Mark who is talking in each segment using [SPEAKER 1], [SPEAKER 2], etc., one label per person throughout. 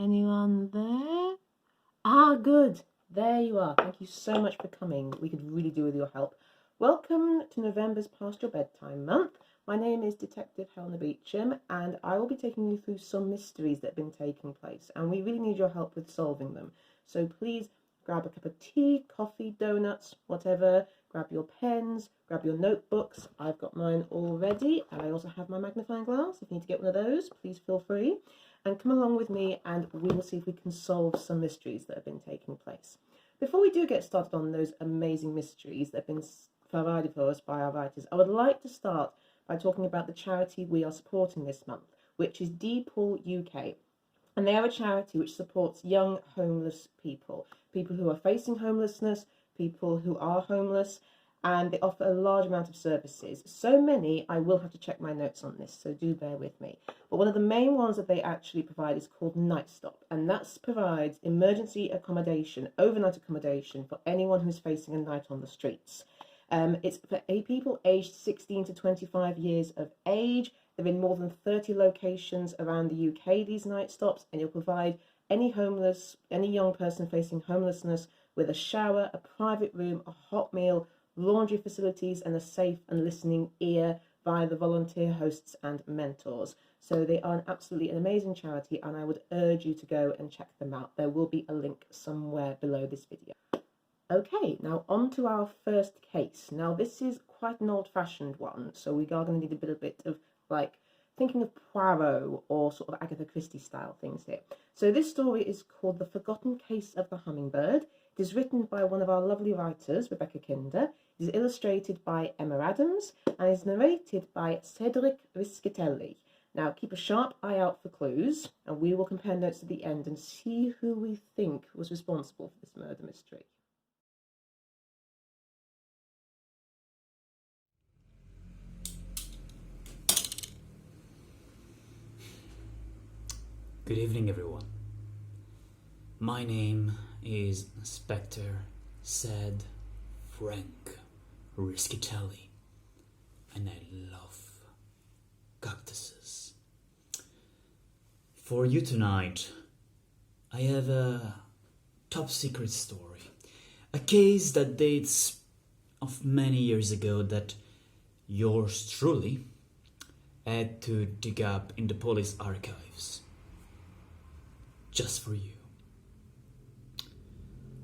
[SPEAKER 1] Anyone there? Ah, good. There you are. Thank you so much for coming. We could really do with your help. Welcome to November's Past Your Bedtime month. My name is Detective Helena Beauchamp, and I will be taking you through some mysteries that have been taking place, and we really need your help with solving them. So please grab a cup of tea, coffee, donuts, whatever. Grab your pens, grab your notebooks. I've got mine all ready, and I also have my magnifying glass. If you need to get one of those, please feel free. And come along with me, and we will see if we can solve some mysteries that have been taking place. Before we do get started on those amazing mysteries that have been provided for us by our writers, I would like to start by talking about the charity we are supporting this month, which is DePaul U.K. And they are a charity which supports young homeless people, people who are facing homelessness, people who are homeless, and they offer a large amount of services. So many, I will have to check my notes on this, so do bear with me. But one of the main ones that they actually provide is called Night Stop, and that provides emergency accommodation, overnight accommodation for anyone who's facing a night on the streets. It's for people aged 16 to 25 years of age. They're in more than 30 locations around the UK, these night stops, and it'll provide any young person facing homelessness with a shower, a private room, a hot meal, laundry facilities, and a safe and listening ear via the volunteer hosts and mentors. So they are absolutely an amazing charity, and I would urge you to go and check them out. There will be a link somewhere below this video. Okay, now on to our first case. Now this is quite an old-fashioned one, so we are going to need a bit of like thinking of Poirot or sort of Agatha Christie style things here. So this story is called The Forgotten Case of the Hummingbird. It is written by one of our lovely writers, Rebecca Kinder. It is illustrated by Emma Adams and is narrated by Cedric Rischitelli. Now keep a sharp eye out for clues, and we will compare notes at the end and see who we think was responsible for this murder mystery.
[SPEAKER 2] Good evening, everyone. My name is Inspector Ced Frank Rischitelli, and I love cactuses. For you tonight, I have a top secret story, a case that dates of many years ago that yours truly had to dig up in the police archives. Just for you.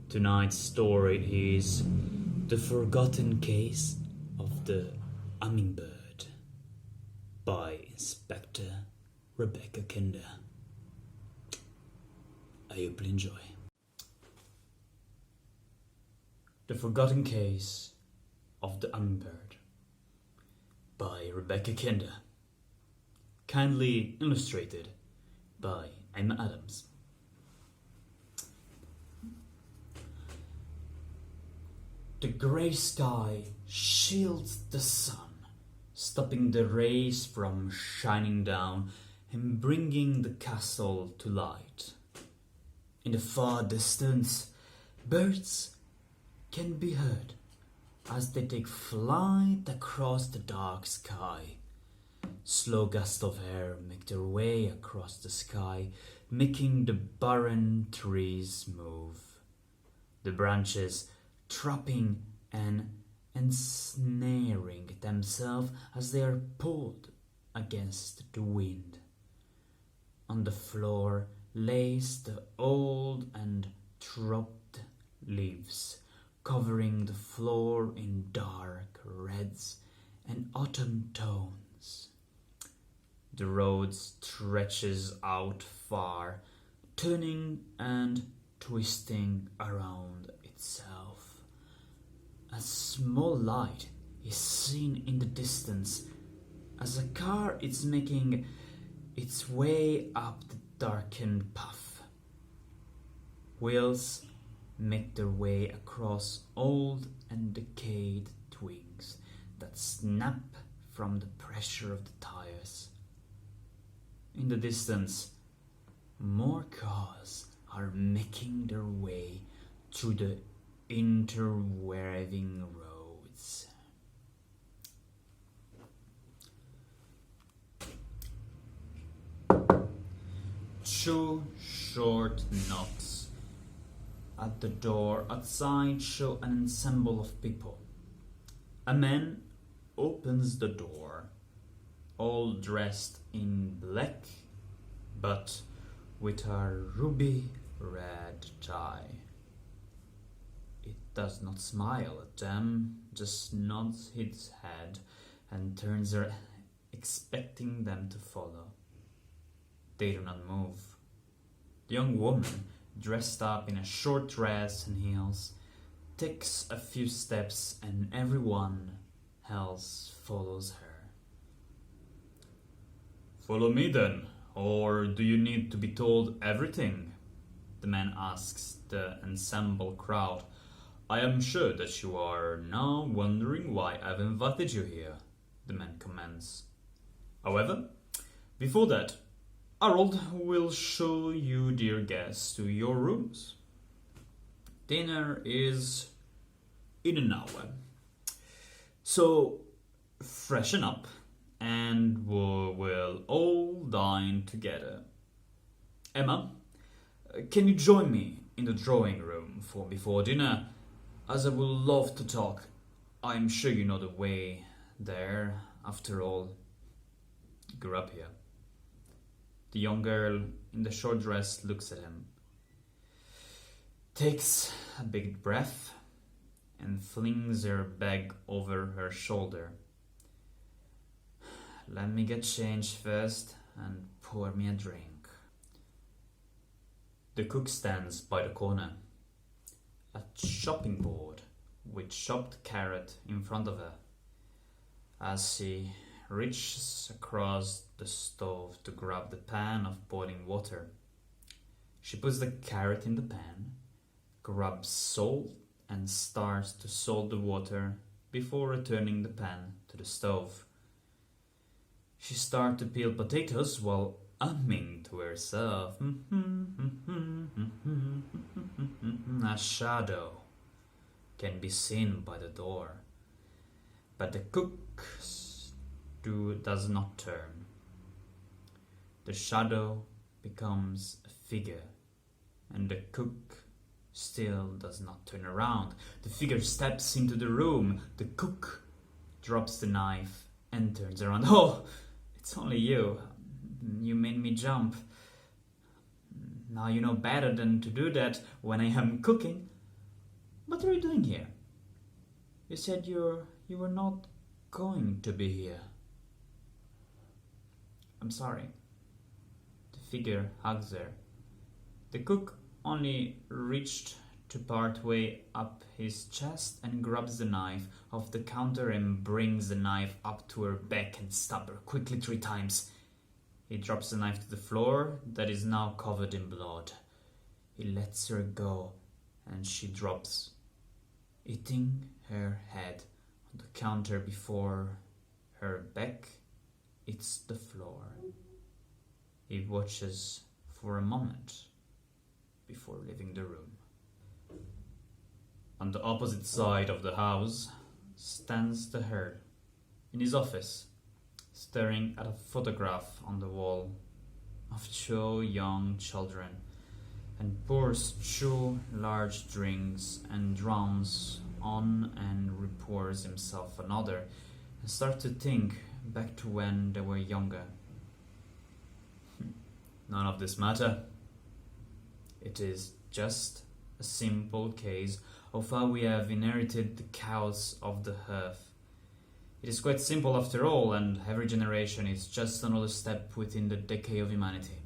[SPEAKER 2] Tonight's story is The Forgotten Case of the Hummingbird by Inspector Rebecca Kinder. I hope you enjoy. The Forgotten Case of the Hummingbird by Rebecca Kinder. Kindly illustrated by Emma Adams. The grey sky shields the sun, stopping the rays from shining down and bringing the castle to light. In the far distance, birds can be heard as they take flight across the dark sky. Slow gusts of air make their way across the sky, making the barren trees move. The branches trapping and ensnaring themselves as they are pulled against the wind. On the floor lays the old and dropped leaves, covering the floor in dark reds and autumn tones. The road stretches out far, turning and twisting around itself. A small light is seen in the distance as a car is making its way up the darkened path. Wheels make their way across old and decayed twigs that snap from the pressure of the tires. In the distance, more cars are making their way through the interweaving roads. Choo short knocks. At the door outside show an ensemble of people. A man opens the door, all dressed in black, but with a ruby red tie. It does not smile at them, just nods its head and turns around, expecting them to follow. They do not move. The young woman, dressed up in a short dress and heels, takes a few steps and everyone else follows her. "Follow me then, or do you need to be told everything?" the man asks the ensemble crowd. "I am sure that you are now wondering why I've invited you here," the man comments. "However, before that, Harold will show you, dear guests, to your rooms. Dinner is in an hour. So freshen up and we'll all dine together. Emma, can you join me in the drawing room for before dinner, as I would love to talk. I'm sure you know the way there, after all. You grew up here." The young girl in the short dress looks at him, takes a big breath, and flings her bag over her shoulder. "Let me get changed first and pour me a drink." The cook stands by the corner, a chopping board with chopped carrot in front of her. As she reaches across the stove to grab the pan of boiling water, she puts the carrot in the pan, grabs salt and starts to salt the water before returning the pan to the stove. She starts to peel potatoes while humming to herself. A shadow can be seen by the door, but the cook does not turn. The shadow becomes a figure, and the cook still does not turn around. The figure steps into the room. The cook drops the knife and turns around. "Oh, it's only you. You made me jump. Now you know better than to do that when I am cooking. What are you doing here? You said you were not going to be here." "I'm sorry." The figure hugs her. The cook only reached to part way up his chest and grabs the knife off the counter and brings the knife up to her back and stabs her quickly 3 times. He drops the knife to the floor that is now covered in blood. He lets her go and she drops, hitting her head on the counter before her back hits the floor. He watches for a moment before leaving the room. On the opposite side of the house stands the Earl in his office, staring at a photograph on the wall of 2 young children, and pours 2 large drinks and drowns on and repours himself another, and starts to think back to when they were younger. None of this matter. It is just a simple case of how we have inherited the chaos of the earth. It is quite simple after all, and every generation is just another step within the decay of humanity.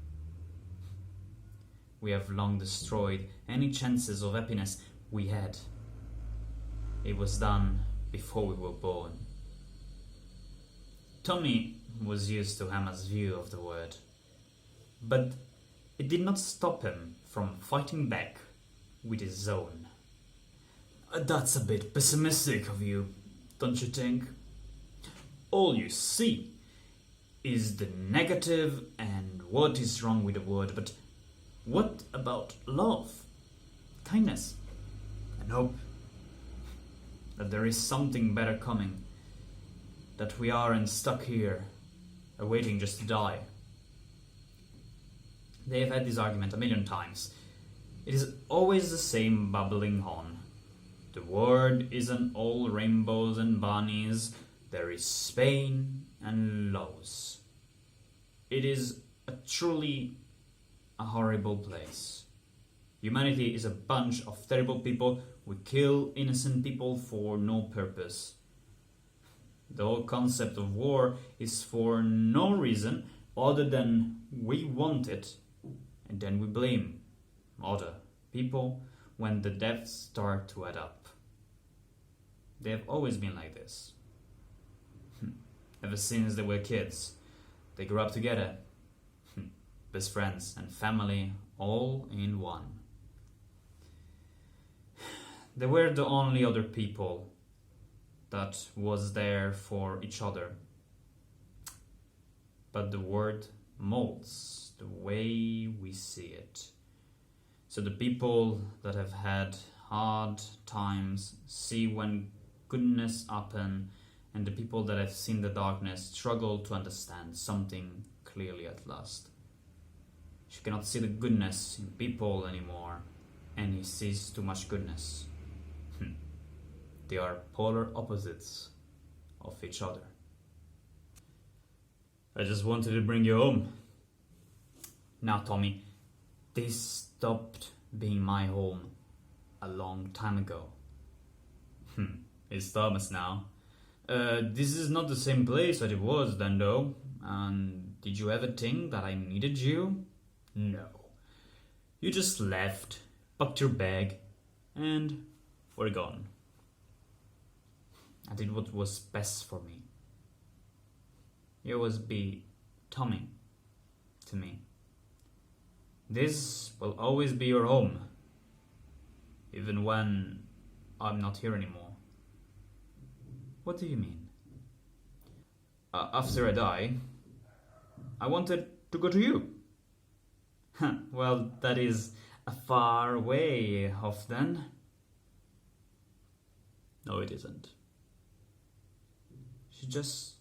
[SPEAKER 2] We have long destroyed any chances of happiness we had. It was done before we were born. Tommy was used to Emma's view of the world, but it did not stop him from fighting back with his own. That's a bit pessimistic of you, don't you think? All you see is the negative and what is wrong with the world, but what about love, kindness, and hope? That there is something better coming, that we aren't stuck here, awaiting just to die. They've had this argument a million times. It is always the same bubbling on. The world isn't all rainbows and bunnies. There is pain and loss. It is truly a horrible place. Humanity is a bunch of terrible people. We kill innocent people for no purpose. The whole concept of war is for no reason other than we want it, and then we blame other people when the deaths start to add up. They have always been like this. Ever since they were kids. They grew up together. Best friends and family all in one. They were the only other people that was there for each other. But the word molds the way we see it. So the people that have had hard times see when goodness happen, and the people that have seen the darkness struggle to understand something clearly at last. She cannot see the goodness in people anymore, and he sees too much goodness. They are polar opposites of each other. I just wanted to bring you home. Now, Tommy, this stopped being my home a long time ago. It's Thomas now. This is not the same place that it was then, though. And did you ever think that I needed you? No. You just left, packed your bag, and were gone. I did what was best for me. You always be Tommy to me. This will always be your home, even when I'm not here anymore. What do you mean? After I die, I wanted to go to you. Well, that is a far way off then. No, it isn't. She just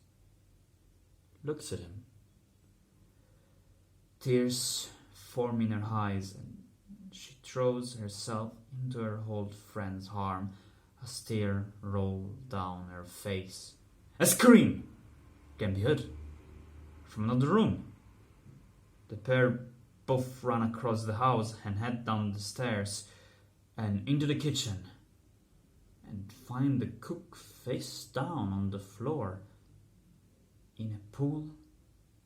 [SPEAKER 2] looks at him. Tears form in her eyes, and she throws herself into her old friend's arm. A tear rolls down her face. A scream can be heard from another room. The pair both run across the house and head down the stairs and into the kitchen, and find the cook face down on the floor in a pool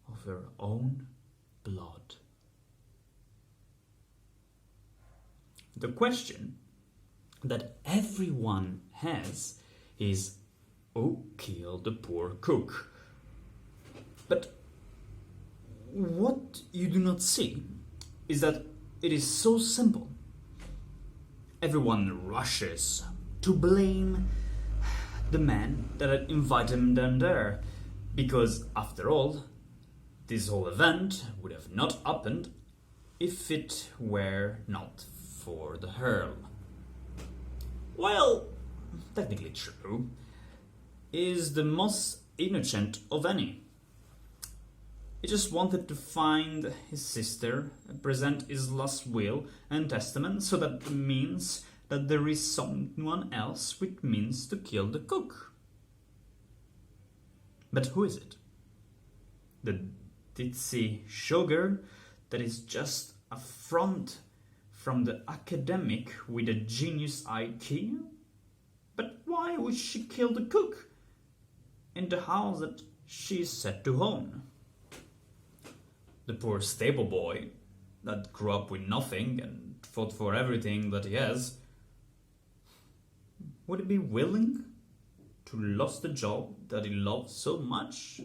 [SPEAKER 2] of her own blood. The question that everyone has is, who killed the poor cook? But what you do not see is that it is so simple. Everyone rushes to blame the man that had invited them there, because after all, this whole event would have not happened if it were not for the Earl. Well, technically true, is the most innocent of any. He just wanted to find his sister, present his last will and testament, so that means that there is someone else with means to kill the cook. But who is it? The ditzy showgirl that is just a front from the academic with a genius IQ? But why would she kill the cook in the house that she is set to own? The poor stable boy that grew up with nothing and fought for everything that he has, would he be willing to lose the job that he loves so much?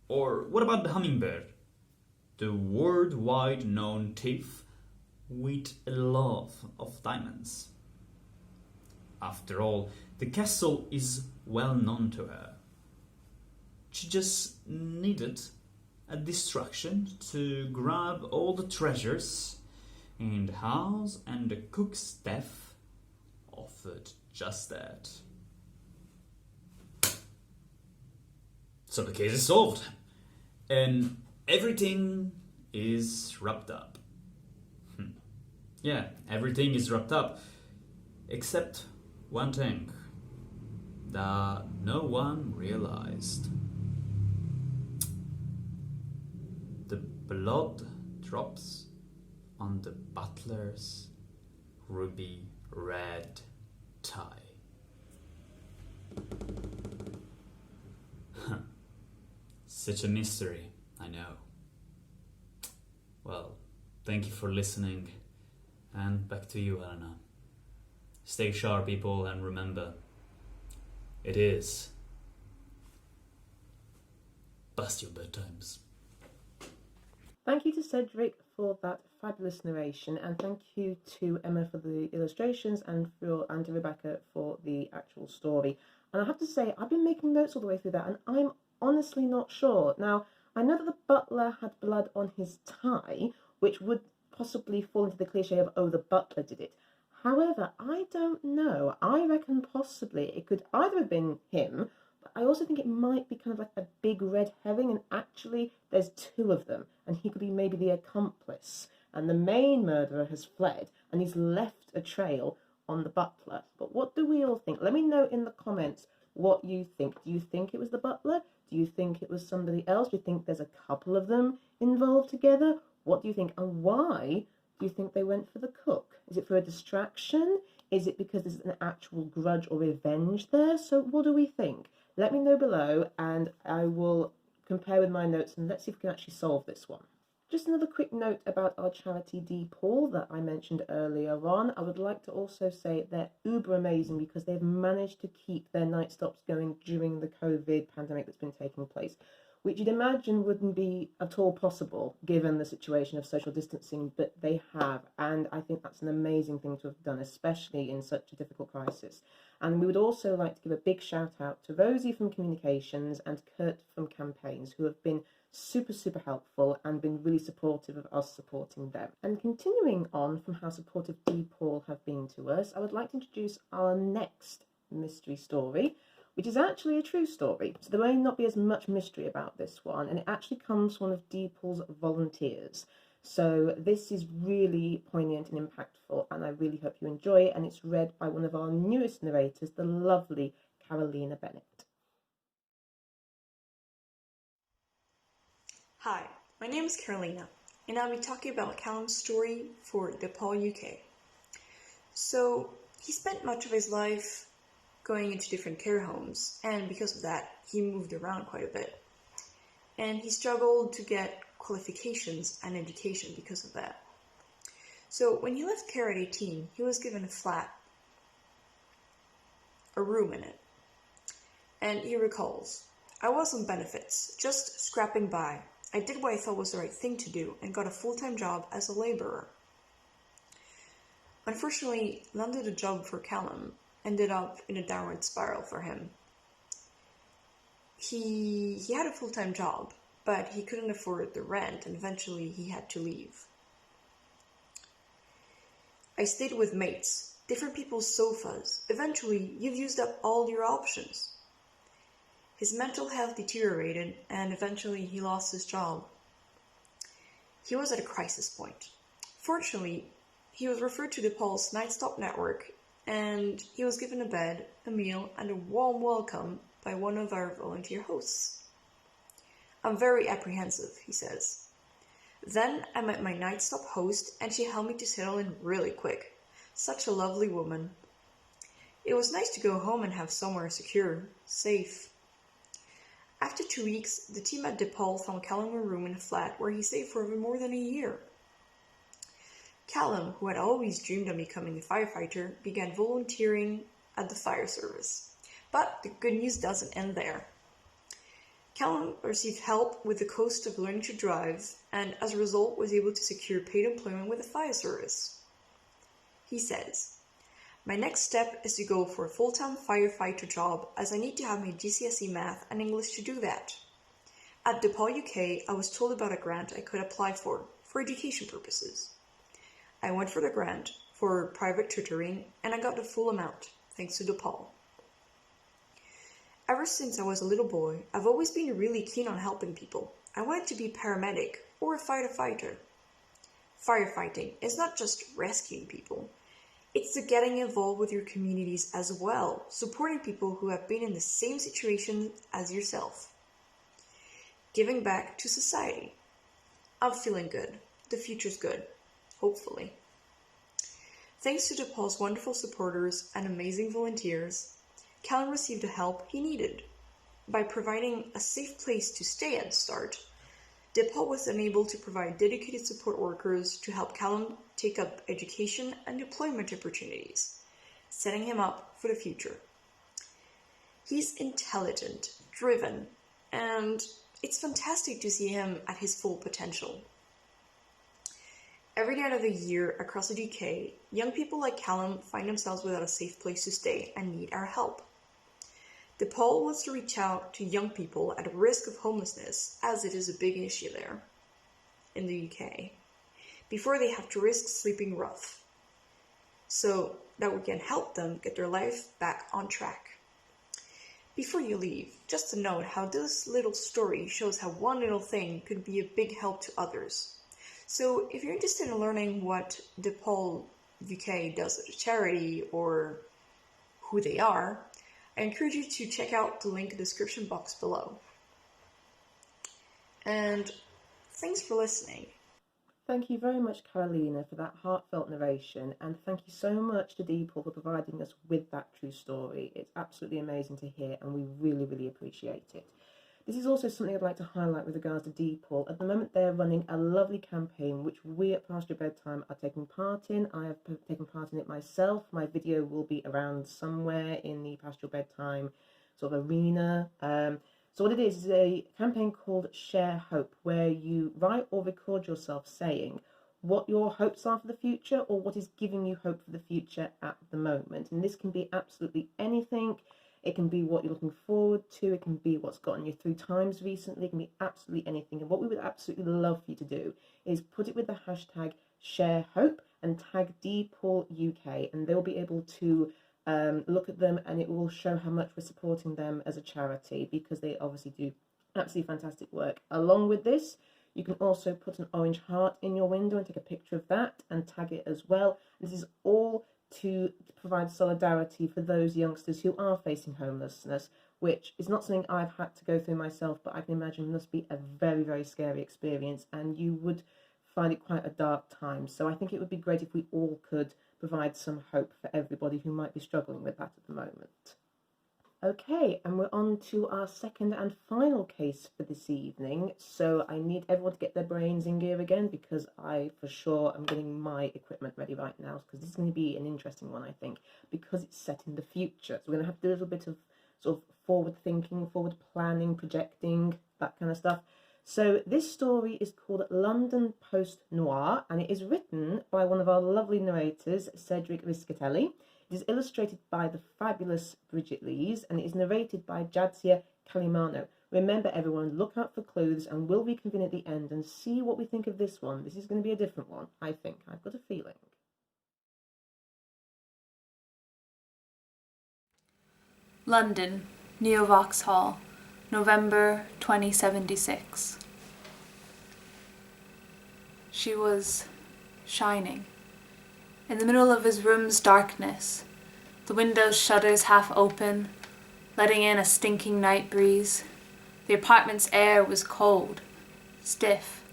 [SPEAKER 2] Or what about the hummingbird, the worldwide known thief with a love of diamonds? After all, the castle is well known to her. She just needed a distraction to grab all the treasures in the house, and the cook's death offered just that. So the case is solved, and everything is wrapped up. Yeah, everything is wrapped up, except one thing that no one realized. The blood drops on the butler's ruby red tie. Such a mystery, I know. Well, thank you for listening, and back to you, Helena. Stay sharp, people, and remember, it is Past Your Bedtimes.
[SPEAKER 1] Thank you to Cedric for that fabulous narration, and thank you to Emma for the illustrations and to Rebecca for the actual story. And I have to say, I've been making notes all the way through that, and I'm honestly not sure. Now, I know that the butler had blood on his tie, which would possibly fall into the cliche of, oh, the butler did it. However, I don't know. I reckon possibly it could either have been him, but I also think it might be kind of like a big red herring, and actually there's two of them, and he could be maybe the accomplice. And the main murderer has fled, and he's left a trail on the butler. But what do we all think? Let me know in the comments what you think. Do you think it was the butler? Do you think it was somebody else? Do you think there's a couple of them involved together? What do you think? And why do you think they went for the cook? Is it for a distraction? Is it because there's an actual grudge or revenge there? So what do we think? Let me know below, and I will compare with my notes, and let's see if we can actually solve this one. Just another quick note about our charity DePaul that I mentioned earlier on. I would like to also say they're uber amazing because they've managed to keep their night stops going during the COVID pandemic that's been taking place, which you'd imagine wouldn't be at all possible given the situation of social distancing, but they have, and I think that's an amazing thing to have done, especially in such a difficult crisis. And we would also like to give a big shout out to Rosie from Communications and Kurt from Campaigns, who have been super helpful and been really supportive of us supporting them. And continuing on from how supportive DePaul have been to us, I would like to introduce our next mystery story, which is actually a true story. So there may not be as much mystery about this one, and it actually comes from one of DePaul's volunteers. So this is really poignant and impactful, and I really hope you enjoy it, and it's read by one of our newest narrators, the lovely Carolina Bennet.
[SPEAKER 3] Hi, my name is Carolina, and I'll be talking about Callum's story for DePaul U.K. So, he spent much of his life going into different care homes, and because of that, he moved around quite a bit. And he struggled to get qualifications and education because of that. So, when he left care at 18, he was given a flat, a room in it. And he recalls, I was on benefits, just scrapping by. I did what I thought was the right thing to do and got a full-time job as a laborer. Unfortunately, landed a job for Callum ended up in a downward spiral for him. He had a full-time job, but he couldn't afford the rent, and eventually he had to leave. I stayed with mates, different people's sofas. Eventually, you've used up all your options. His mental health deteriorated, and eventually he lost his job. He was at a crisis point. Fortunately, he was referred to DePaul's Night Stop network, and he was given a bed, a meal, and a warm welcome by one of our volunteer hosts. I'm very apprehensive, he says. Then I met my Night Stop host, and she helped me to settle in really quick. Such a lovely woman. It was nice to go home and have somewhere secure, safe. After 2 weeks, the team at DePaul found Callum a room in a flat where he stayed for more than a year. Callum, who had always dreamed of becoming a firefighter, began volunteering at the fire service. But the good news doesn't end there. Callum received help with the cost of learning to drive, and as a result was able to secure paid employment with the fire service. He says, my next step is to go for a full-time firefighter job, as I need to have my GCSE math and English to do that. At DePaul UK, I was told about a grant I could apply for education purposes. I went for the grant for private tutoring, and I got the full amount, thanks to DePaul. Ever since I was a little boy, I've always been really keen on helping people. I wanted to be a paramedic, or a fighter. Firefighting is not just rescuing people, it's the getting involved with your communities as well, supporting people who have been in the same situation as yourself. Giving back to society. I'm feeling good. The future's good. Hopefully. Thanks to DePaul's wonderful supporters and amazing volunteers, Callum received the help he needed. By providing a safe place to stay at the start, DePaul was unable to provide dedicated support workers to help Callum take up education and employment opportunities, setting him up for the future. He's intelligent, driven, and it's fantastic to see him at his full potential. Every night of the year across the UK, young people like Callum find themselves without a safe place to stay and need our help. DePaul wants to reach out to young people at risk of homelessness, as it is a big issue there in the UK, before they have to risk sleeping rough, so that we can help them get their life back on track. Before you leave, just a note how this little story shows how one little thing could be a big help to others. So if you're interested in learning what DePaul U.K. does as a charity or who they are, I encourage you to check out the link in the description box below. And thanks for listening.
[SPEAKER 1] Thank you very much, Carolina, for that heartfelt narration, and thank you so much to DePaul for providing us with that true story. It's absolutely amazing to hear, and we really, really appreciate it. This is also something I'd like to highlight with regards to DePaul. At the moment, they're running a lovely campaign, which we at Past Your Bedtime are taking part in. I have taken part in it myself. My video will be around somewhere in the Past Your Bedtime sort of arena. So what it is a campaign called Share Hope, where you write or record yourself saying what your hopes are for the future or what is giving you hope for the future at the moment. And this can be absolutely anything. It can be what you're looking forward to. It can be what's gotten you through times recently. It can be absolutely anything. And what we would absolutely love for you to do is put it with the hashtag Share Hope and tag DePaul UK, and they'll be able to look at them, and it will show how much we're supporting them as a charity, because they obviously do absolutely fantastic work. Along with this, you can also put an orange heart in your window and take a picture of that and tag it as well. This is all to provide solidarity for those youngsters who are facing homelessness, which is not something I've had to go through myself, but I can imagine must be a very, very scary experience, and you would find it quite a dark time. So I think it would be great if we all could provide some hope for everybody who might be struggling with that at the moment. Okay, and we're on to our second and final case for this evening. So I need everyone to get their brains in gear again, because I, for sure, am getting my equipment ready right now, because this is going to be an interesting one, I think, because it's set in the future. So we're going to have to do a little bit of sort of forward thinking, forward planning, projecting, that kind of stuff. So this story is called London Post-Noir, and it is written by one of our lovely narrators, Cedric Rischitelli. It is illustrated by the fabulous Bridget Lees, and it is narrated by Jadzia Calimano. Remember, everyone, look out for clues, and we'll reconvene at the end and see what we think of this one. This is going to be a different one, I think. I've got a feeling.
[SPEAKER 4] London, Neo Vauxhall, November 2076. She was shining. In the middle of his room's darkness, the window's shutters half open, letting in a stinking night breeze. The apartment's air was cold, stiff,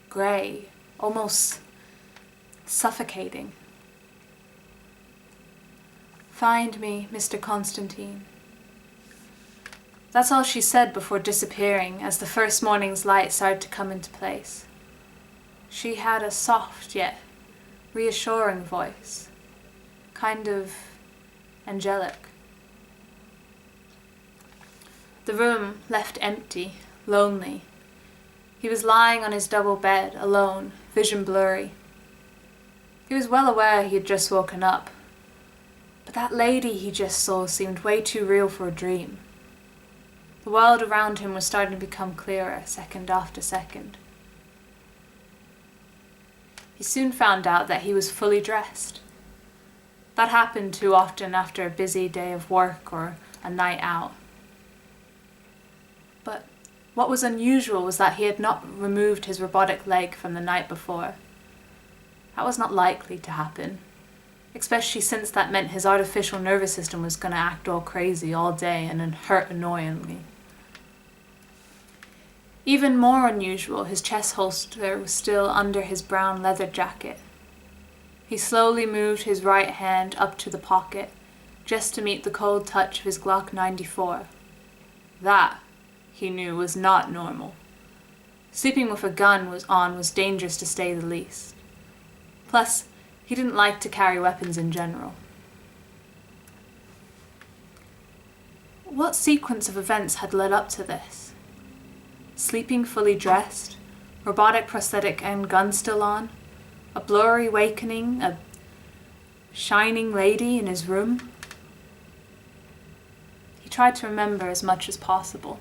[SPEAKER 4] grey, almost suffocating. "Find me, Mr. Constantine." That's all she said before disappearing as the first morning's light started to come into place. She had a soft yet reassuring voice, kind of angelic. The room left empty, lonely. He was lying on his double bed, alone, vision blurry. He was well aware he had just woken up, but that lady he just saw seemed way too real for a dream. The world around him was starting to become clearer, second after second. He soon found out that he was fully dressed. That happened too often after a busy day of work or a night out. But What was unusual was that he had not removed his robotic leg from the night before. That was not likely to happen, especially since that meant his artificial nervous system was going to act all crazy all day and then hurt annoyingly. Even more unusual, his chest holster was still under his brown leather jacket. He slowly moved his right hand up to the pocket, just to meet the cold touch of his Glock 94. That, he knew, was not normal. Sleeping with a gun was dangerous to say the least. Plus, he didn't like to carry weapons in general. What sequence of events had led up to this? Sleeping fully dressed, robotic prosthetic and gun still on, a blurry awakening, a shining lady in his room. He tried to remember as much as possible.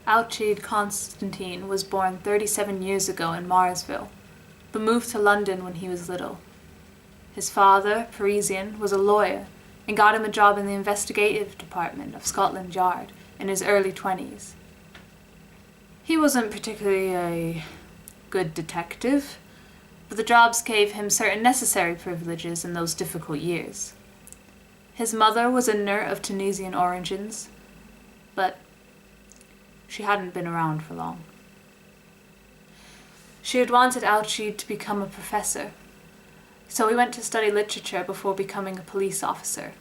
[SPEAKER 4] Alcide Constantine was born 37 years ago in Marsville, but moved to London when he was little. His father, Parisian, was a lawyer and got him a job in the investigative department of Scotland Yard in his early 20s. He wasn't particularly a good detective, but the jobs gave him certain necessary privileges in those difficult years. His mother was a nurse of Tunisian origins, but she hadn't been around for long. She had wanted Alcide to become a professor, so he went to study literature before becoming a police officer.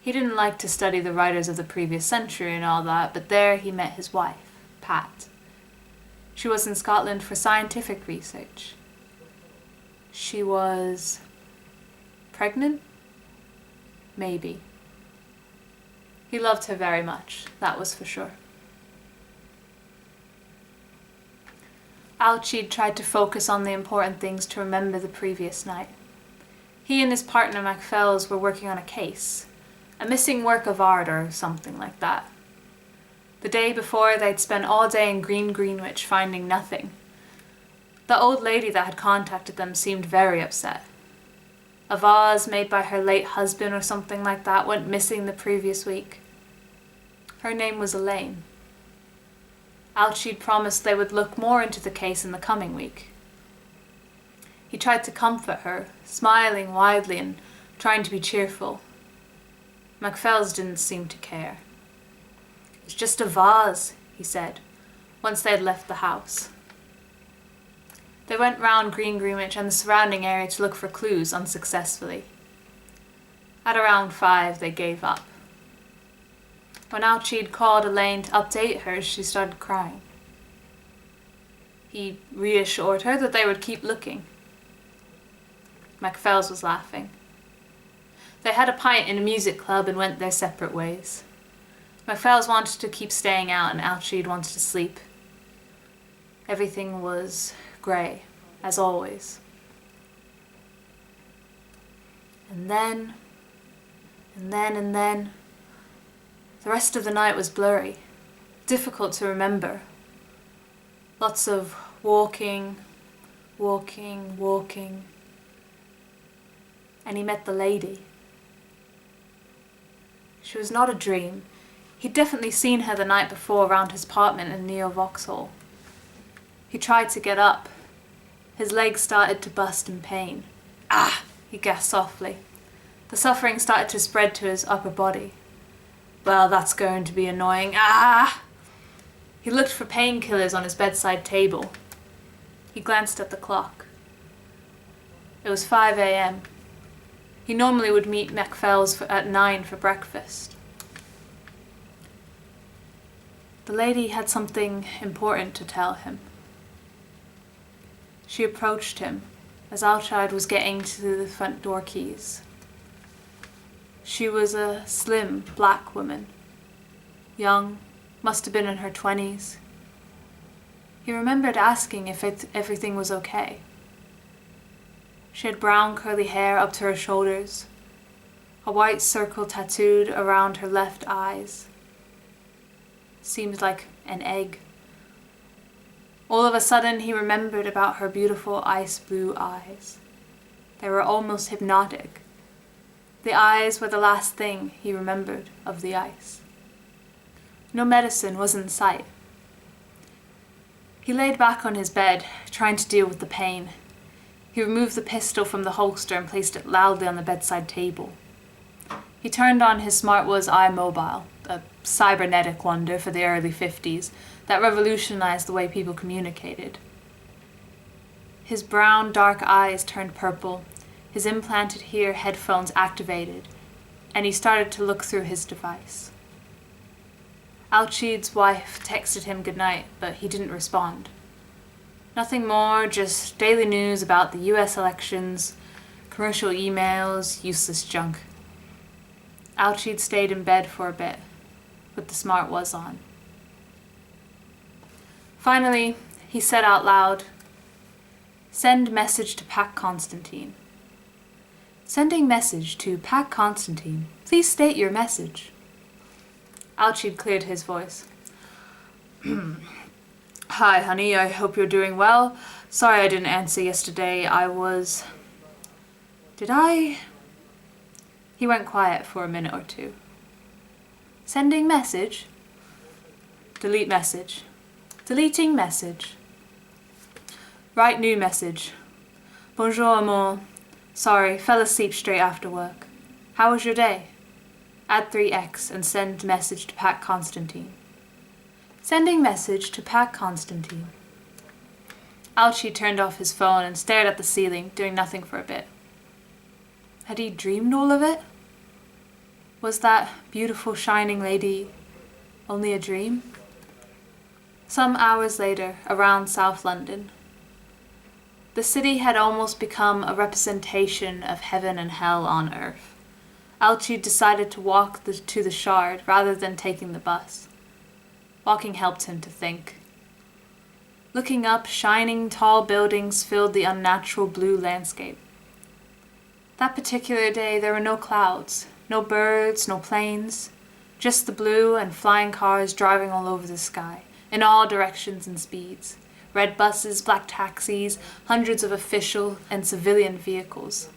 [SPEAKER 4] He didn't like to study the writers of the previous century and all that, but there he met his wife, Pat. She was in Scotland for scientific research. She was pregnant? Maybe. He loved her very much, that was for sure. Alcide tried to focus on the important things to remember the previous night. He and his partner MacPhails were working on a case, a missing work of art or something like that. The day before, they'd spent all day in Greenwich finding nothing. The old lady that had contacted them seemed very upset. A vase made by her late husband or something like that went missing the previous week. Her name was Elaine. Alcide promised they would look more into the case in the coming week. He tried to comfort her, smiling widely and trying to be cheerful. MacPhails didn't seem to care. "It's just a vase," he said, once they had left the house. They went round Greenwich and the surrounding area to look for clues unsuccessfully. At around 5, they gave up. When Alcide called Elaine to update her, she started crying. He reassured her that they would keep looking. MacPhails was laughing. They had a pint in a music club and went their separate ways. MacPhails wanted to keep staying out and Alcide wanted to sleep. Everything was grey, as always. And then, the rest of the night was blurry, difficult to remember. Lots of walking. And he met the lady. She was not a dream. He'd definitely seen her the night before around his apartment in Neo Vauxhall. He tried to get up. His legs started to bust in pain. "Ah!" he gasped softly. The suffering started to spread to his upper body. "Well, that's going to be annoying. Ah!" He looked for painkillers on his bedside table. He glanced at the clock. It was 5 a.m. He normally would meet MacPhails at 9 for breakfast. The lady had something important to tell him. She approached him as Alcide was getting to the front door keys. She was a slim, black woman. Young, must have been in her 20s. He remembered asking if everything was okay. She had brown curly hair up to her shoulders, a white circle tattooed around her left eyes. Seemed like an egg. All of a sudden he remembered about her beautiful ice blue eyes. They were almost hypnotic. The eyes were the last thing he remembered of the ice. No medicine was in sight. He laid back on his bed, trying to deal with the pain. He removed the pistol from the holster and placed it loudly on the bedside table. He turned on his SmartWaz iMobile, a cybernetic wonder for the early 50s that revolutionized the way people communicated. His brown, dark eyes turned purple, his implanted ear headphones activated, and he started to look through his device. Alcide's wife texted him goodnight, but he didn't respond. Nothing more, just daily news about the US elections, commercial emails, useless junk. Alcide stayed in bed for a bit, with the SmartWaz on. Finally, he said out loud, "Send message to Pac Constantine." "Sending message to Pac Constantine. Please state your message." Alcide cleared his voice. "Hi, honey, I hope you're doing well. Sorry I didn't answer yesterday. Did I? He went quiet for a minute or two. "Sending message?" "Delete message." "Deleting message." "Write new message. Bonjour, amour. Sorry, fell asleep straight after work. How was your day? Add 3x and send message to Pac Constantine." "Sending message to Pac Constantine." Alcide turned off his phone and stared at the ceiling, doing nothing for a bit. Had he dreamed all of it? Was that beautiful shining lady only a dream? Some hours later, around South London, the city had almost become a representation of heaven and hell on earth. Alcide decided to walk to the Shard rather than taking the bus. Walking helped him to think. Looking up, shining tall buildings filled the unnatural blue landscape. That particular day there were no clouds, no birds, no planes, just the blue and flying cars driving all over the sky, in all directions and speeds. Red buses, black taxis, hundreds of official and civilian vehicles.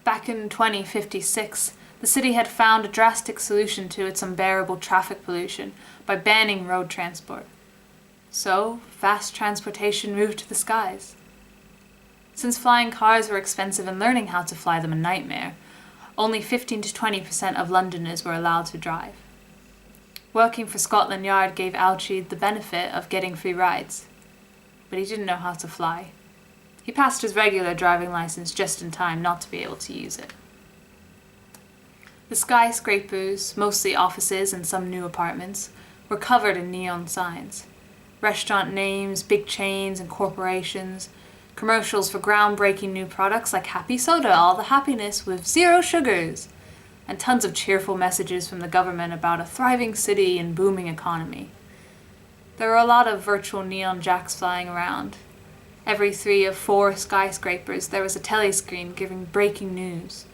[SPEAKER 4] Back in 2056, the city had found a drastic solution to its unbearable traffic pollution by banning road transport. So, fast transportation moved to the skies. Since flying cars were expensive and learning how to fly them a nightmare, only 15 to 20% of Londoners were allowed to drive. Working for Scotland Yard gave Alcide the benefit of getting free rides, but he didn't know how to fly. He passed his regular driving license just in time not to be able to use it. The skyscrapers, mostly offices and some new apartments, were covered in neon signs. Restaurant names, big chains and corporations, commercials for groundbreaking new products like Happy Soda, all the happiness with 0 sugars, and tons of cheerful messages from the government about a thriving city and booming economy. There were a lot of virtual neon jacks flying around. Every 3 of 4 skyscrapers there was a telescreen giving breaking news.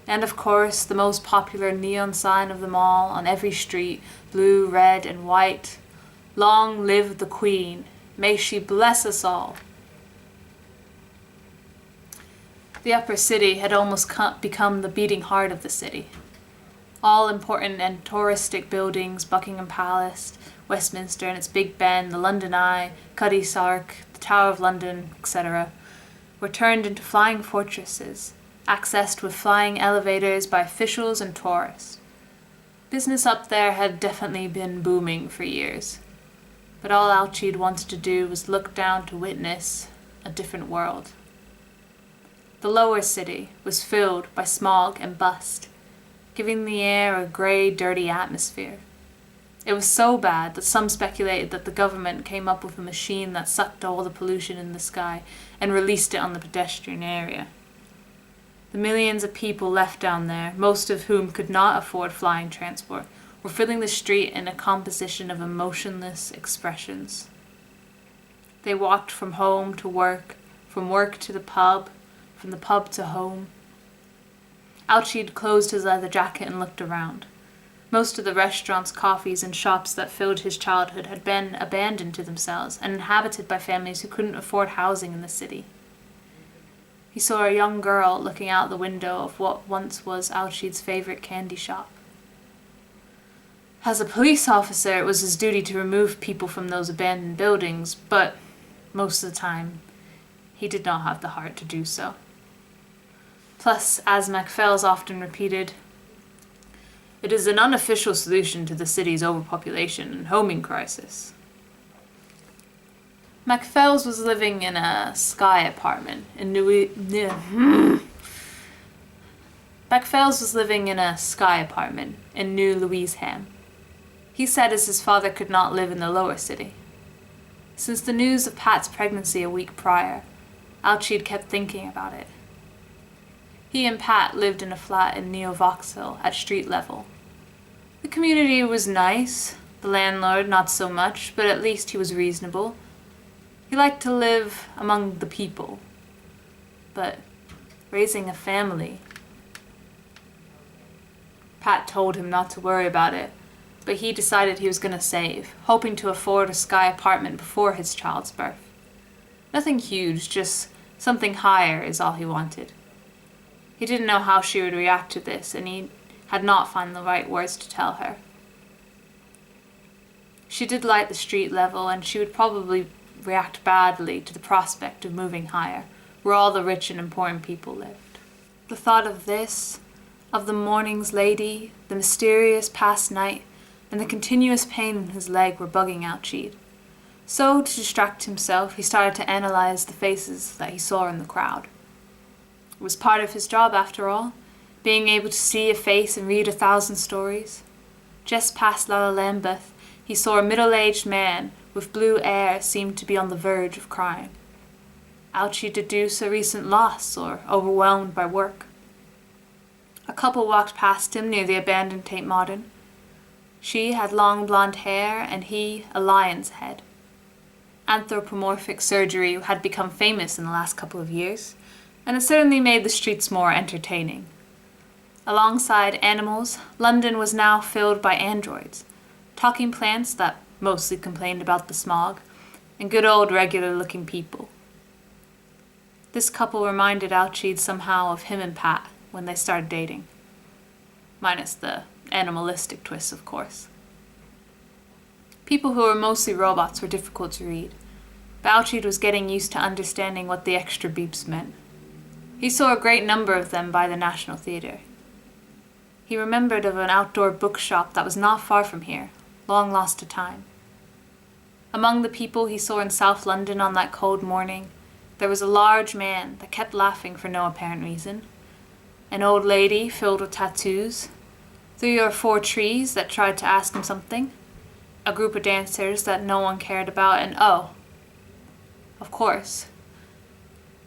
[SPEAKER 4] And of course, the most popular neon sign of them all on every street, blue, red, and white. "Long live the Queen. May she bless us all." The upper city had almost become the beating heart of the city. All important and touristic buildings, Buckingham Palace, Westminster and its Big Ben, the London Eye, Cutty Sark, the Tower of London, etc., were turned into flying fortresses, accessed with flying elevators by officials and tourists. Business up there had definitely been booming for years, but all Alcide wanted to do was look down to witness a different world. The lower city was filled by smog and dust, giving the air a grey, dirty atmosphere. It was so bad that some speculated that the government came up with a machine that sucked all the pollution in the sky and released it on the pedestrian area. The millions of people left down there, most of whom could not afford flying transport, were filling the street in a composition of emotionless expressions. They walked from home to work, from work to the pub, from the pub to home. Alcide closed his leather jacket and looked around. Most of the restaurants, coffees, and shops that filled his childhood had been abandoned to themselves and inhabited by families who couldn't afford housing in the city. He he saw a young girl looking out the window of what once was Alcide's favourite candy shop. As a police officer, it was his duty to remove people from those abandoned buildings, but most of the time, he did not have the heart to do so. Plus, as MacPhails often repeated, it is an unofficial solution to the city's overpopulation and homing crisis. MacPhails was living in a sky apartment in MacPhails was living in a sky apartment in New Lewisham. He said as his father could not live in the lower city. Since the news of Pat's pregnancy a week prior, Alcide kept thinking about it. He and Pat lived in a flat in Neo Vauxhall at street level. The community was nice, the landlord not so much, but at least he was reasonable. He liked to live among the people, but raising a family. Pat told him not to worry about it, but he decided he was going to save, hoping to afford a sky apartment before his child's birth. Nothing huge, just something higher is all he wanted. He didn't know how she would react to this, and he had not found the right words to tell her. She did like the street level, and she would probably react badly to the prospect of moving higher, where all the rich and important people lived. The thought of this, of the morning's lady, the mysterious past night, and the continuous pain in his leg were bugging Alcide. So, to distract himself, he started to analyze the faces that he saw in the crowd. It was part of his job, after all, being able to see a face and read 1,000 stories. Just past La Lambeth, he saw a middle-aged man with blue hair seemed to be on the verge of crying. Alcide deduced a recent loss or overwhelmed by work. A couple walked past him near the abandoned Tate Modern. She had long blonde hair and he a lion's head. Anthropomorphic surgery had become famous in the last couple of years, and it certainly made the streets more entertaining. Alongside animals, London was now filled by androids, talking plants that mostly complained about the smog, and good old regular-looking people. This couple reminded Alcide somehow of him and Pat when they started dating. Minus the animalistic twists, of course. People who were mostly robots were difficult to read, but Alcide was getting used to understanding what the extra beeps meant. He saw a great number of them by the National Theatre. He remembered of an outdoor bookshop that was not far from here, long lost to time. Among the people he saw in South London on that cold morning, there was a large man that kept laughing for no apparent reason, an old lady filled with tattoos, 3 or 4 trees that tried to ask him something, a group of dancers that no one cared about, and oh, of course,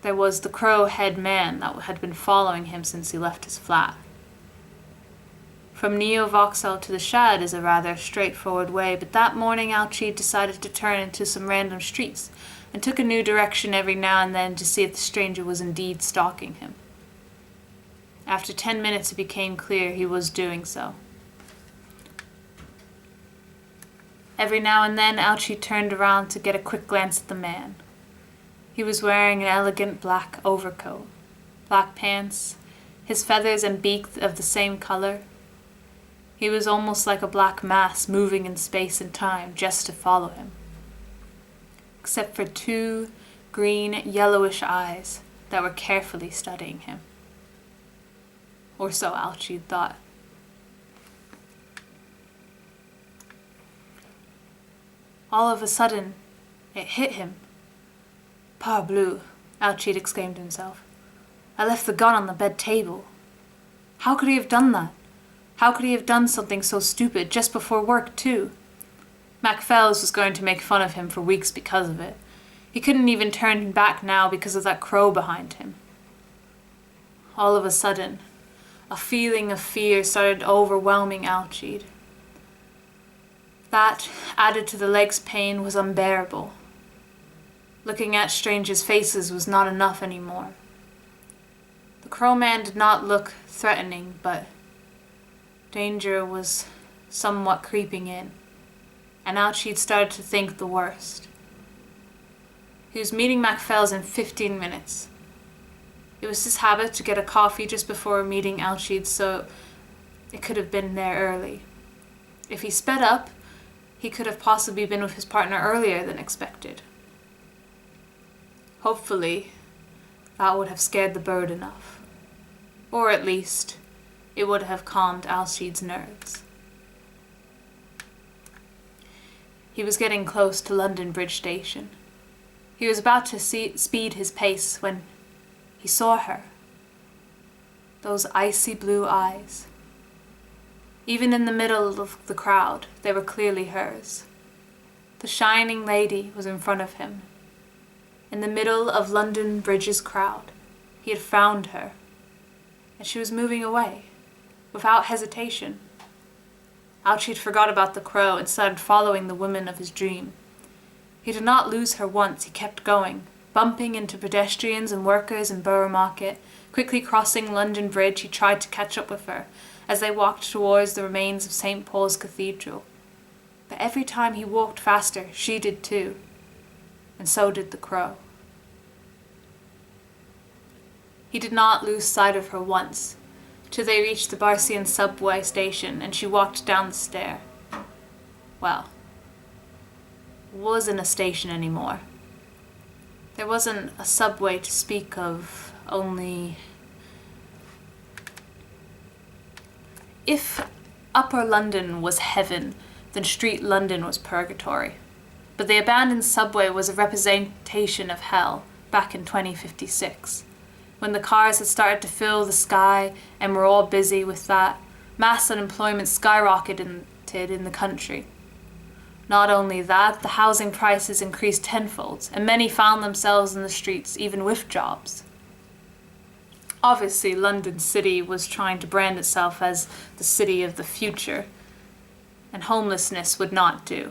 [SPEAKER 4] there was the crow-head man that had been following him since he left his flat. From Neo Vauxhall to the Shad is a rather straightforward way, but that morning Alcide decided to turn into some random streets, and took a new direction every now and then to see if the stranger was indeed stalking him. After 10 minutes it became clear he was doing so. Every now and then Alcide turned around to get a quick glance at the man. He was wearing an elegant black overcoat, black pants, his feathers and beak of the same color. He was almost like a black mass moving in space and time just to follow him. Except for 2 green, yellowish eyes that were carefully studying him. Or so Alcide thought. All of a sudden, it hit him. Parbleu, Alcide exclaimed to himself. I left the gun on the bed table. How could he have done that? How could he have done something so stupid just before work, too? MacPhails was going to make fun of him for weeks because of it. He couldn't even turn back now because of that crow behind him. All of a sudden, a feeling of fear started overwhelming Alcide. That, added to the leg's pain, was unbearable. Looking at strangers' faces was not enough anymore. The crowman did not look threatening, but danger was somewhat creeping in, and Alcide started to think the worst. He was meeting MacPhails in 15 minutes. It was his habit to get a coffee just before meeting Alcide, so it could have been there early. If he sped up, he could have possibly been with his partner earlier than expected. Hopefully, that would have scared the bird enough. Or at least, it would have calmed Alcide's nerves. He was getting close to London Bridge Station. He was about to speed his pace when he saw her. Those icy blue eyes. Even in the middle of the crowd, they were clearly hers. The shining lady was in front of him. In the middle of London Bridge's crowd, he had found her, and she was moving away, without hesitation. Alcide forgot about the crow and started following the woman of his dream. He did not lose her once, he kept going, bumping into pedestrians and workers in Borough Market. Quickly crossing London Bridge, he tried to catch up with her as they walked towards the remains of St. Paul's Cathedral. But every time he walked faster, she did too, and so did the crow. He did not lose sight of her once, till they reached the Barcian subway station and she walked down the stair. Well, it wasn't a station anymore. There wasn't a subway to speak of, only... If Upper London was heaven, then Street London was purgatory. But the abandoned subway was a representation of hell back in 2056. When the cars had started to fill the sky and were all busy with that, mass unemployment skyrocketed in the country. Not only that, the housing prices increased tenfold, and many found themselves in the streets even with jobs. Obviously, London City was trying to brand itself as the city of the future, and homelessness would not do.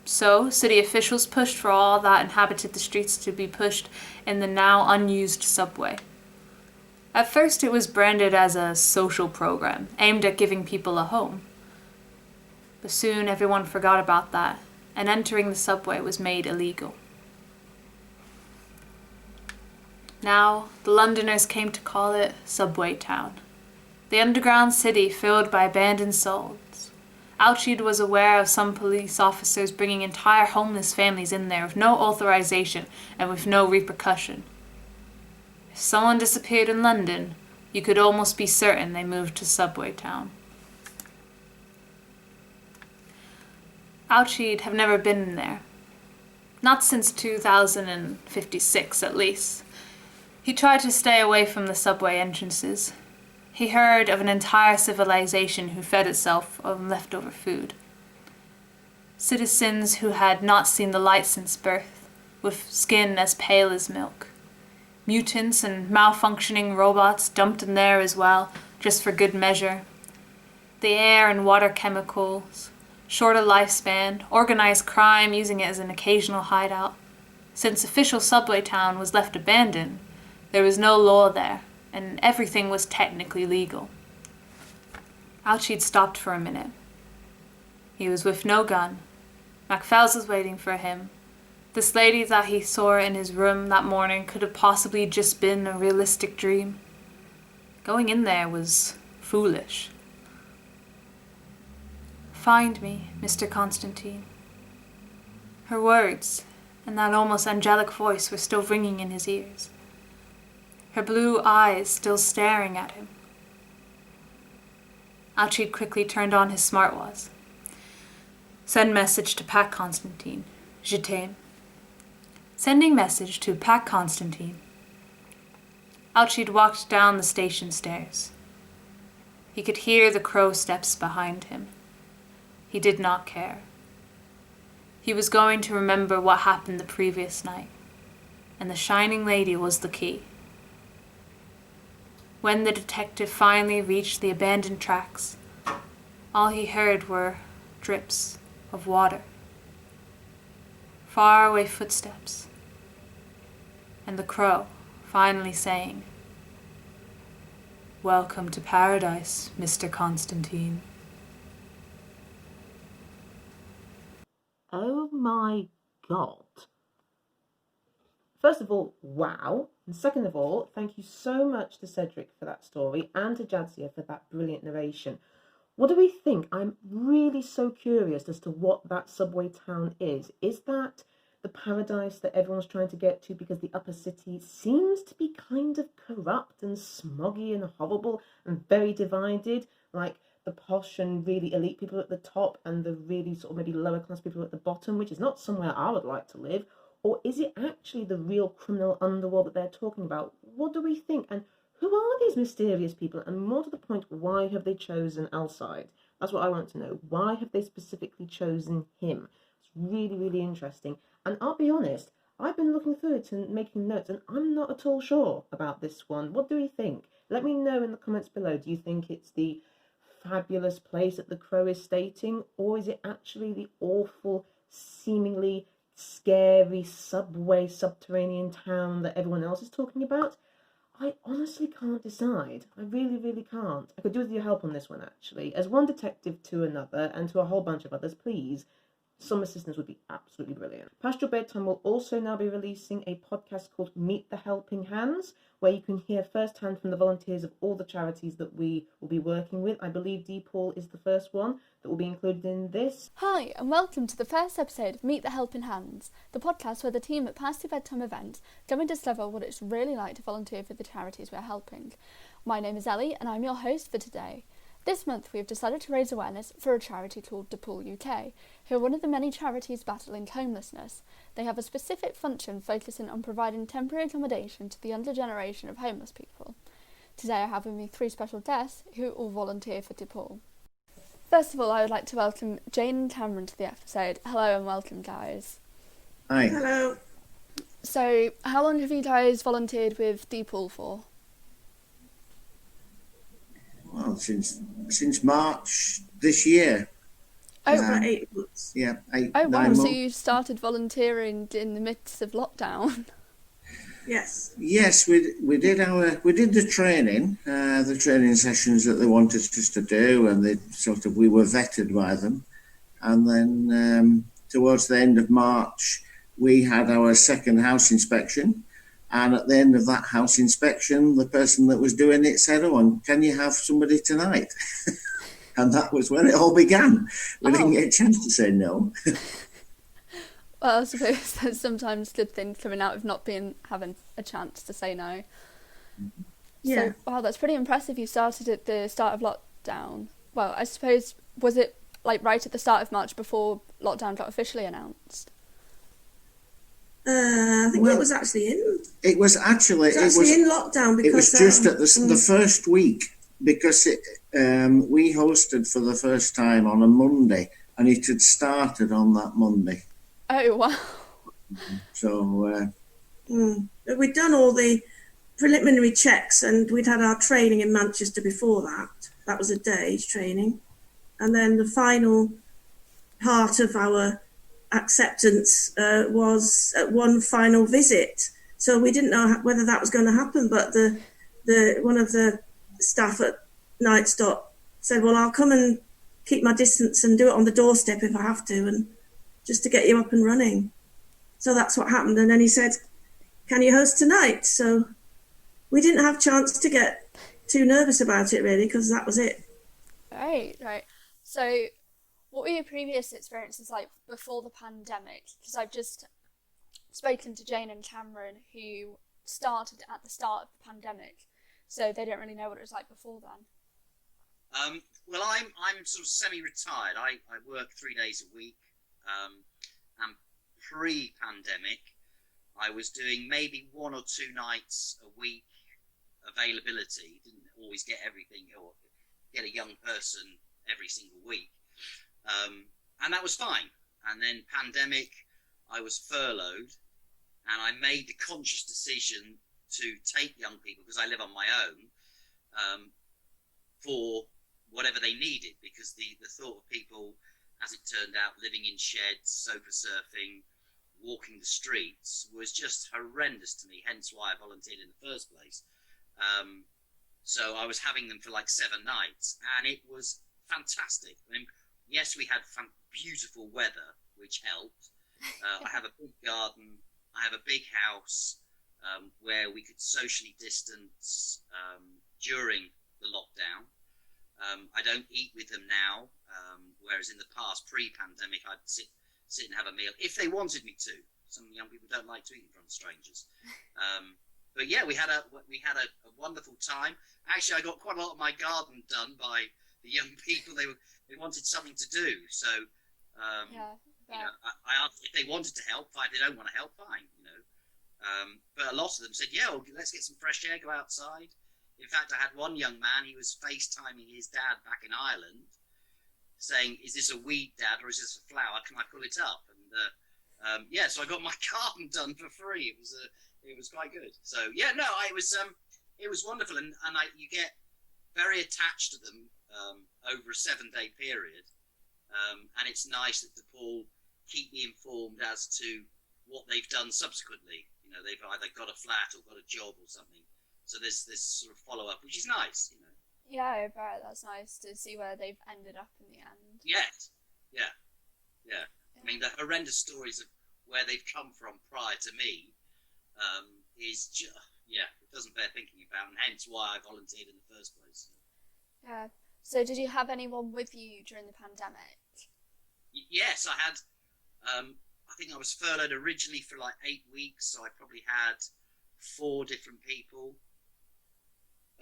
[SPEAKER 4] So, city officials pushed for all that inhabited the streets to be pushed in the now unused subway. At first, it was branded as a social program, aimed at giving people a home. But soon everyone forgot about that, and entering the subway was made illegal. Now, the Londoners came to call it Subway Town, the underground city filled by abandoned souls. Alcide was aware of some police officers bringing entire homeless families in there with no authorization and with no repercussion. If someone disappeared in London, you could almost be certain they moved to Subway Town. Alcide had never been in there. Not since 2056, at least. He tried to stay away from the subway entrances. He heard of an entire civilization who fed itself on leftover food. Citizens who had not seen the light since birth, with skin as pale as milk. Mutants and malfunctioning robots dumped in there as well, just for good measure. The air and water chemicals, shorter lifespan, organized crime using it as an occasional hideout. Since official Subway Town was left abandoned, there was no law there, and everything was technically legal. Alcide stopped for a minute. He was with no gun. Macphails was waiting for him. This lady that he saw in his room that morning could have possibly just been a realistic dream. Going in there was foolish. "Find me, Mr. Constantine." Her words, and that almost angelic voice were still ringing in his ears. Her blue eyes still staring at him. Alcide quickly turned on his smartwatch. Send message to Pat Constantine. Je t'aime. Sending message to Pat Constantine. Alcide walked down the station stairs. He could hear the crow steps behind him. He did not care. He was going to remember what happened the previous night, and the shining lady was the key. When the detective finally reached the abandoned tracks, all he heard were drips of water, faraway footsteps, and the crow finally saying, "Welcome to paradise, Mr. Constantine."
[SPEAKER 1] Oh my God. First of all, wow. And second of all, thank you so much to Cedric for that story and to Jadzia for that brilliant narration. What do we think? I'm really so curious as to what that subway town is. Is that the paradise that everyone's trying to get to because the upper city seems to be kind of corrupt and smoggy and horrible and very divided, like the posh and really elite people at the top and the really sort of maybe lower class people at the bottom, which is not somewhere I would like to live? Or is it actually the real criminal underworld that they're talking about? What do we think? And who are these mysterious people? And more to the point, why have they chosen Alcide? That's what I want to know. Why have they specifically chosen him? It's really, really interesting. And I'll be honest, I've been looking through it and making notes, and I'm not at all sure about this one. What do we think? Let me know in the comments below. Do you think it's the fabulous place that the Crow is stating, or is it actually the awful, seemingly scary subway subterranean town that everyone else is talking about? I honestly can't decide. I really, really can't. I could do with your help on this one, actually. As one detective to another, and to a whole bunch of others, please, some assistance would be absolutely brilliant. Past Your Bedtime will also now be releasing a podcast called Meet the Helping Hands, where you can hear firsthand from the volunteers of all the charities that we will be working with. I believe DePaul is the first one that will be included in this.
[SPEAKER 5] Hi, and welcome to the first episode of Meet the Helping Hands, the podcast where the team at Past Your Bedtime events come and discover what it's really like to volunteer for the charities we're helping. My name is Ellie, and I'm your host for today. This month we have decided to raise awareness for a charity called DePaul U.K, who are one of the many charities battling homelessness. They have a specific function focusing on providing temporary accommodation to the younger generation of homeless people. Today I have with me 3 special guests who all volunteer for DePaul. First of all, I would like to welcome Jane and Cameron to the episode. Hello and welcome, guys.
[SPEAKER 6] Hi.
[SPEAKER 3] Hello.
[SPEAKER 5] So, how long have you guys volunteered with DePaul for?
[SPEAKER 6] Well, since March this year.
[SPEAKER 5] Oh,
[SPEAKER 3] About 8 months.
[SPEAKER 6] Yeah, 8,
[SPEAKER 5] oh
[SPEAKER 6] 9
[SPEAKER 5] wow,
[SPEAKER 6] months.
[SPEAKER 5] so you started volunteering in the midst of lockdown.
[SPEAKER 3] Yes.
[SPEAKER 6] Yes, we did the training sessions that they wanted us to do, and we were vetted by them, and then towards the end of March we had our second house inspection. And at the end of that house inspection, the person that was doing it said, "Oh, and can you have somebody tonight?" And that was when it all began. We didn't get a chance to say no.
[SPEAKER 5] Well, I suppose there's sometimes good things coming out of not having a chance to say no.
[SPEAKER 3] Yeah.
[SPEAKER 5] So, wow, that's pretty impressive. You started at the start of lockdown. Well, I suppose, was it like right at the start of March before lockdown got officially announced?
[SPEAKER 3] I think it was actually in.
[SPEAKER 6] It was
[SPEAKER 3] in lockdown because
[SPEAKER 6] it was just at the first week, because we hosted for the first time on a Monday, and it had started on that Monday.
[SPEAKER 5] Oh, wow.
[SPEAKER 6] So
[SPEAKER 3] we'd done all the preliminary checks, and we'd had our training in Manchester before that. That was a day's training, and then the final part of our acceptance was at one final visit. So we didn't know whether that was going to happen, but the one of the staff at Night Stop said, "Well, I'll come and keep my distance and do it on the doorstep if I have to, and just to get you up and running." So that's what happened. And then he said, "Can you host tonight?" So we didn't have a chance to get too nervous about it, really, because that was it.
[SPEAKER 5] Right. So, what were your previous experiences like before the pandemic? Because I've just spoken to Jane and Cameron, who started at the start of the pandemic, so they don't really know what it was like before then.
[SPEAKER 7] Well, I'm sort of semi-retired. I work 3 days a week, and pre-pandemic, I was doing maybe 1 or 2 nights a week availability. Didn't always get everything or get a young person every single week. And that was fine. And then pandemic, I was furloughed, and I made the conscious decision to take young people, because I live on my own, for whatever they needed, because the thought of people, as it turned out, living in sheds, sofa surfing, walking the streets was just horrendous to me, hence why I volunteered in the first place. So I was having them for like 7 nights, and it was fantastic. I mean, yes, we had beautiful weather, which helped. I have a big garden. I have a big house. where we could socially distance during the lockdown. I don't eat with them now, whereas in the past, pre-pandemic, I'd sit and have a meal if they wanted me to. Some young people don't like to eat in front of strangers. But yeah, we had a wonderful time. Actually, I got quite a lot of my garden done by the young people. They wanted something to do, so I asked if they wanted to help. Fine, if they don't want to help, fine. But a lot of them said, "Yeah, well, let's get some fresh air, go outside." In fact, I had one young man. He was FaceTiming his dad back in Ireland, saying, "Is this a weed, Dad, or is this a flower? Can I pull it up?" And so I got my garden done for free. It was quite good. So yeah, no, it was wonderful, and you get very attached to them over a 7-day period, and it's nice that DePaul keep me informed as to what they've done subsequently. They've either got a flat or got a job or something. So there's this sort of follow up, which is nice.
[SPEAKER 5] Yeah, I bet that's nice to see where they've ended up in the end.
[SPEAKER 7] Yes. Yeah. I mean, the horrendous stories of where they've come from prior to me is just, it doesn't bear thinking about, and hence why I volunteered in the first place.
[SPEAKER 5] Yeah. So did you have anyone with you during the pandemic?
[SPEAKER 7] Yes, I had. I think I was furloughed originally for like 8 weeks, so I probably had 4 different people.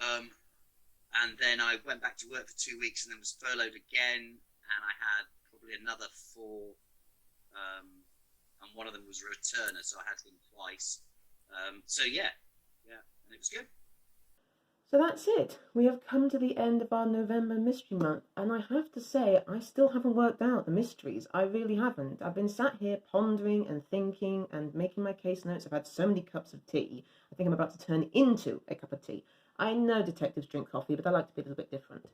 [SPEAKER 7] And then I went back to work for 2 weeks and then was furloughed again, and I had probably another 4, and one of them was a returner, so I had him twice. So yeah, and it was good.
[SPEAKER 1] So that's it. We have come to the end of our November Mystery Month, and I have to say, I still haven't worked out the mysteries. I really haven't. I've been sat here pondering and thinking and making my case notes. I've had so many cups of tea. I think I'm about to turn into a cup of tea. I know detectives drink coffee, but I like to be a little bit different.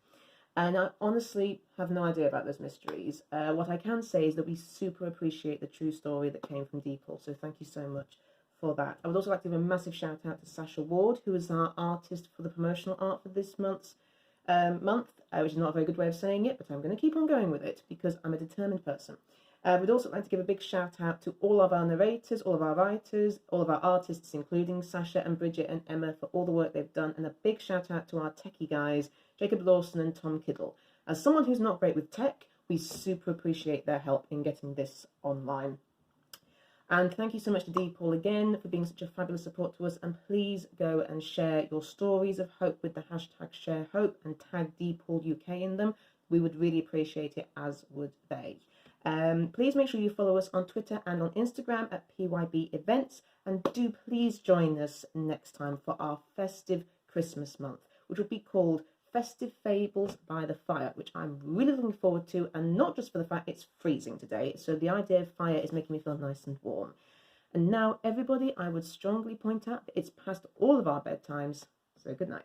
[SPEAKER 1] And I honestly have no idea about those mysteries. What I can say is that we super appreciate the true story that came from DePaul, so thank you so much for that. I would also like to give a massive shout out to Sasha Ward, who is our artist for the promotional art for this month, which is not a very good way of saying it, but I'm going to keep on going with it because I'm a determined person. We'd also like to give a big shout out to all of our narrators, all of our writers, all of our artists, including Sasha and Bridget and Emma, for all the work they've done, and a big shout out to our techie guys, Jacob Lawson and Tom Kiddle. As someone who's not great with tech, we super appreciate their help in getting this online. And thank you so much to DePaul again for being such a fabulous support to us. And please go and share your stories of hope with the hashtag ShareHope and tag DePaul UK in them. We would really appreciate it, as would they. Please make sure you follow us on Twitter and on Instagram at PYB Events. And do please join us next time for our festive Christmas month, which will be called Festive Fables by the Fire, which I'm really looking forward to, and not just for the fact it's freezing today, so the idea of fire is making me feel nice and warm. And now, everybody, I would strongly point out that it's past all of our bedtimes, so good night.